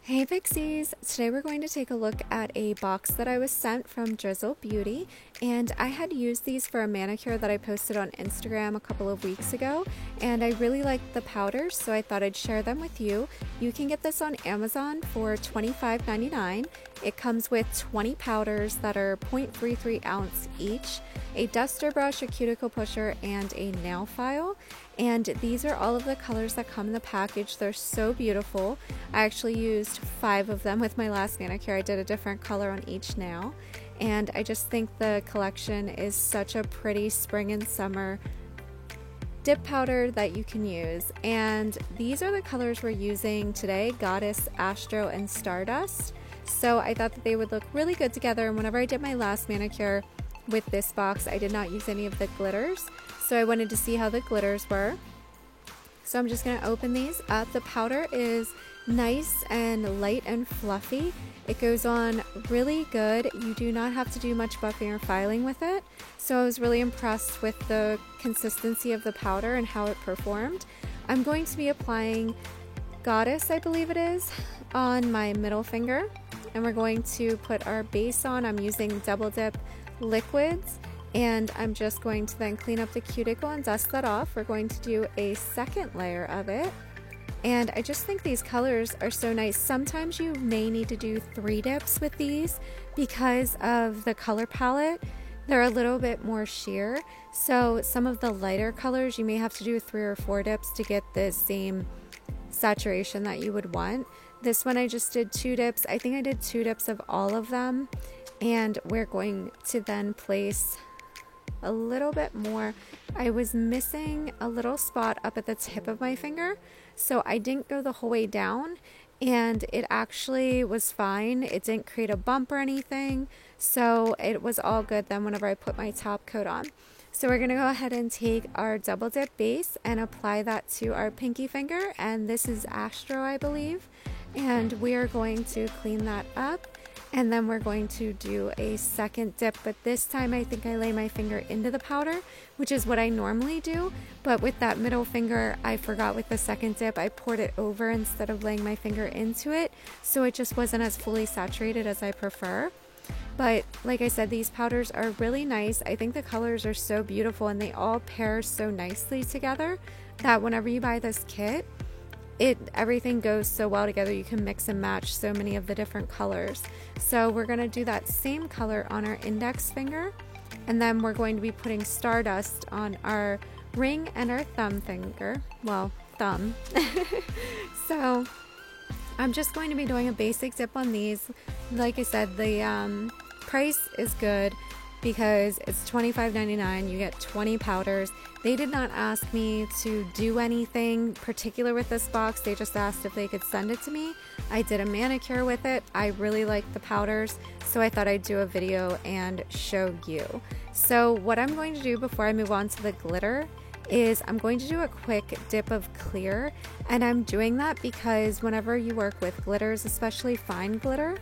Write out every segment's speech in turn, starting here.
Hey Pixies! Today we're going to take a look at a box that I was sent from Drizzle Beauty, and I had used these for a manicure that I posted on Instagram a couple of weeks ago, and I really liked the powders, so I thought I'd share them with you. You can get this on Amazon for $25.99. It comes with 20 powders that are 0.33 ounce each, a duster brush, a cuticle pusher, and a nail file. And these are all of the colors that come in the package. They're so beautiful. I actually used 5 of them with my last manicure. I did a different color on each nail. And I just think the collection is such a pretty spring and summer dip powder that you can use. And these are the colors we're using today: Goddess, Astro, and Stardust. So I thought that they would look really good together. And whenever I did my last manicure with this box, I did not use any of the glitters. So I wanted to see how the glitters were. So I'm just going to open these up. The powder is nice and light and fluffy. It goes on really good. You do not have to do much buffing or filing with it. So I was really impressed with the consistency of the powder and how it performed. I'm going to be applying Goddess, I believe it is, on my middle finger. And we're going to put our base on. I'm using Double Dip liquids. And I'm just going to then clean up the cuticle and dust that off. We're going to do a second layer of it. And I just think these colors are so nice. Sometimes you may need to do 3 dips with these because of the color palette. They're a little bit more sheer. So some of the lighter colors, you may have to do 3 or 4 dips to get the same saturation that you would want. This one I just did 2 dips. I think I did 2 dips of all of them. And we're going to then place a little bit more. I was missing a little spot up at the tip of my finger, so I didn't go the whole way down, and it actually was fine. It didn't create a bump or anything, so it was all good then whenever I put my top coat on. So we're going to go ahead and take our Double Dip base and apply that to our pinky finger, and this is Astro, I believe, and we are going to clean that up. And then we're going to do a second dip, but this time I think I lay my finger into the powder, which is what I normally do. But with that middle finger, I forgot with the second dip, I poured it over instead of laying my finger into it. So it just wasn't as fully saturated as I prefer. But like I said, these powders are really nice. I think the colors are so beautiful and they all pair so nicely together that whenever you buy this kit, everything goes so well together. You can mix and match so many of the different colors. So we're going to do that same color on our index finger, and then we're going to be putting Stardust on our ring and our thumb finger. Well, thumb. So I'm just going to be doing a basic dip on these. Like I said, the price is good because it's $25.99. You get 20 powders. They did not ask me to do anything particular with this box. They just asked if they could send it to me. I did a manicure with it. I really liked the powders, so I thought I'd do a video and show you. So what I'm going to do before I move on to the glitter is I'm going to do a quick dip of clear, and I'm doing that because whenever you work with glitters, especially fine glitter,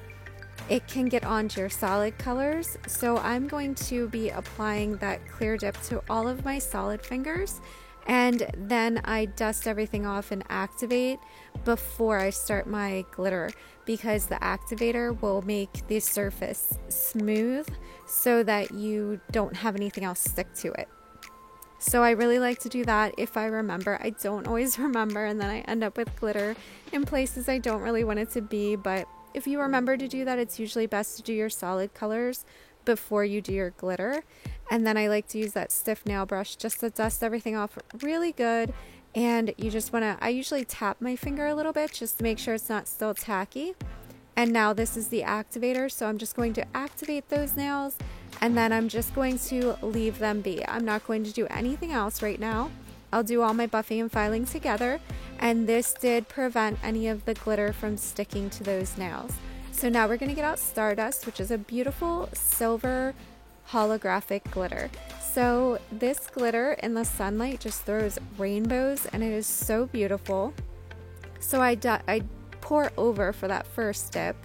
it can get onto your solid colors. So I'm going to be applying that clear dip to all of my solid fingers, and then I dust everything off and activate before I start my glitter, because the activator will make the surface smooth so that you don't have anything else stick to it. So I really like to do that if I remember. I don't always remember, and then I end up with glitter in places I don't really want it to be. But if you remember to do that, it's usually best to do your solid colors before you do your glitter. And then I like to use that stiff nail brush just to dust everything off really good. And you just want to, I usually tap my finger a little bit just to make sure it's not still tacky. And now this is the activator, so I'm just going to activate those nails, and then I'm just going to leave them be. I'm not going to do anything else right now. I'll do all my buffing and filing together, and this did prevent any of the glitter from sticking to those nails. So now we're going to get out Stardust, which is a beautiful silver holographic glitter. So this glitter in the sunlight just throws rainbows, and it is so beautiful. So I pour over for that first dip,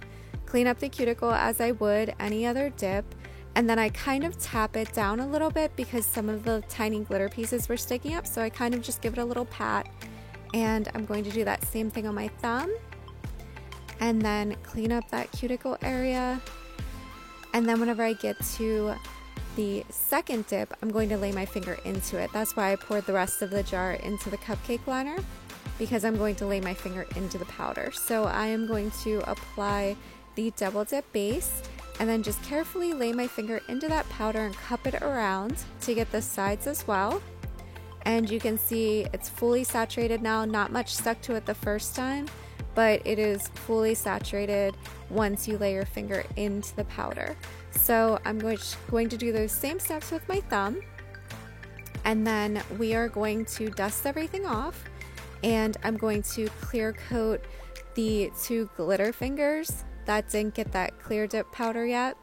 clean up the cuticle as I would any other dip, and then I kind of tap it down a little bit because some of the tiny glitter pieces were sticking up, so I kind of just give it a little pat, and I'm going to do that same thing on my thumb. and then clean up that cuticle area. And then whenever I get to the second dip, I'm going to lay my finger into it. That's why I poured the rest of the jar into the cupcake liner, because I'm going to lay my finger into the powder. So I am going to apply the double dip base and then just carefully lay my finger into that powder and cup it around to get the sides as well. And you can see it's fully saturated now, not much stuck to it the first time, but it is fully saturated once you lay your finger into the powder. So I'm going to do those same steps with my thumb, and then we are going to dust everything off, and I'm going to clear coat the 2 glitter fingers that didn't get that clear dip powder yet.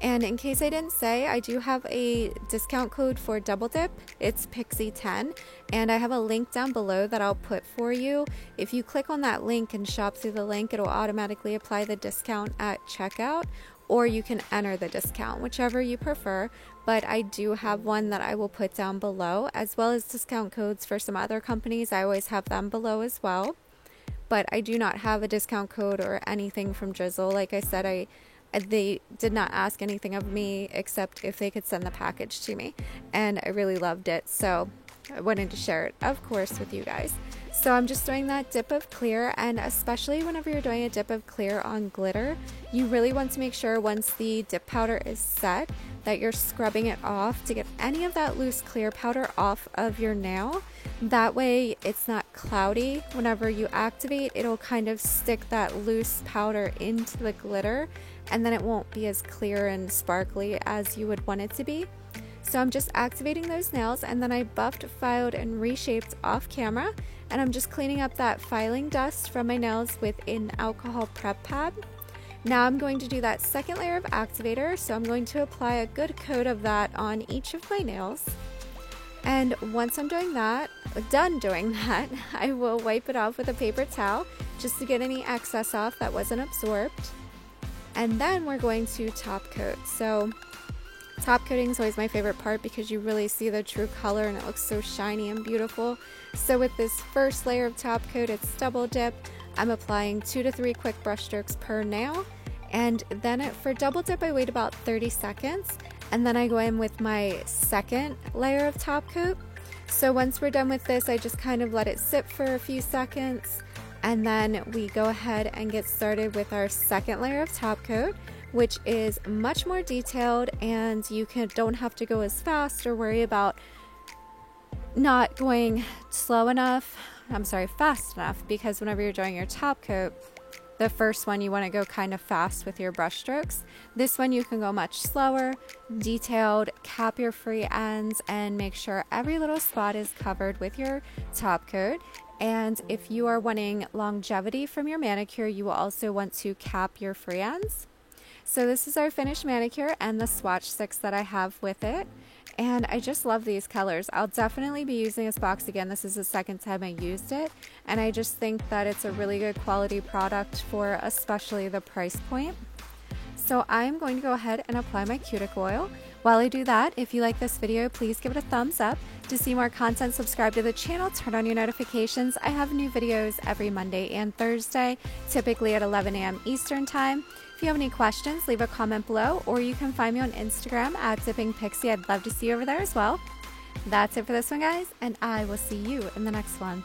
And in case I didn't say, I do have a discount code for Double Dip. It's Pixie10, and I have a link down below that I'll put for you. If you click on that link and shop through the link, it'll automatically apply the discount at checkout, or you can enter the discount, whichever you prefer. But I do have one that I will put down below, as well as discount codes for some other companies. I always have them below as well. But I do not have a discount code or anything from Drizzle. Like I said, they did not ask anything of me except if they could send the package to me, and I really loved it, so I wanted to share it, of course, with you guys. So I'm just doing that dip of clear, and especially whenever you're doing a dip of clear on glitter, you really want to make sure once the dip powder is set that you're scrubbing it off to get any of that loose clear powder off of your nail. That way it's not cloudy. Whenever you activate, it'll kind of stick that loose powder into the glitter, and then it won't be as clear and sparkly as you would want it to be. So I'm just activating those nails, and then I buffed, filed, and reshaped off camera, and I'm just cleaning up that filing dust from my nails with an alcohol prep pad. Now I'm going to do that second layer of activator, so I'm going to apply a good coat of that on each of my nails. And once I'm done doing that, I will wipe it off with a paper towel just to get any excess off that wasn't absorbed. And then we're going to top coat. So top coating is always my favorite part because you really see the true color and it looks so shiny and beautiful. So with this first layer of top coat, it's double dip. I'm applying 2 to 3 quick brush strokes per nail. And then for double dip, I wait about 30 seconds. And then I go in with my second layer of top coat. So once we're done with this, I just kind of let it sit for a few seconds. And then we go ahead and get started with our second layer of top coat, which is much more detailed, and you don't have to go as fast or worry about not going fast enough, because whenever you're doing your top coat, the first one you want to go kind of fast with your brush strokes. This one you can go much slower, detailed, cap your free ends, and make sure every little spot is covered with your top coat. And if you are wanting longevity from your manicure, you will also want to cap your free ends. So this is our finished manicure and the swatch sticks that I have with it. And I just love these colors. I'll definitely be using this box again. This is the second time I used it. And I just think that it's a really good quality product for especially the price point. So I'm going to go ahead and apply my cuticle oil. While I do that, if you like this video, please give it a thumbs up. To see more content, subscribe to the channel, turn on your notifications. I have new videos every Monday and Thursday, typically at 11 a.m. Eastern Time. If you have any questions, leave a comment below, or you can find me on Instagram at DippingPixie. I'd love to see you over there as well. That's it for this one, guys, and I will see you in the next one.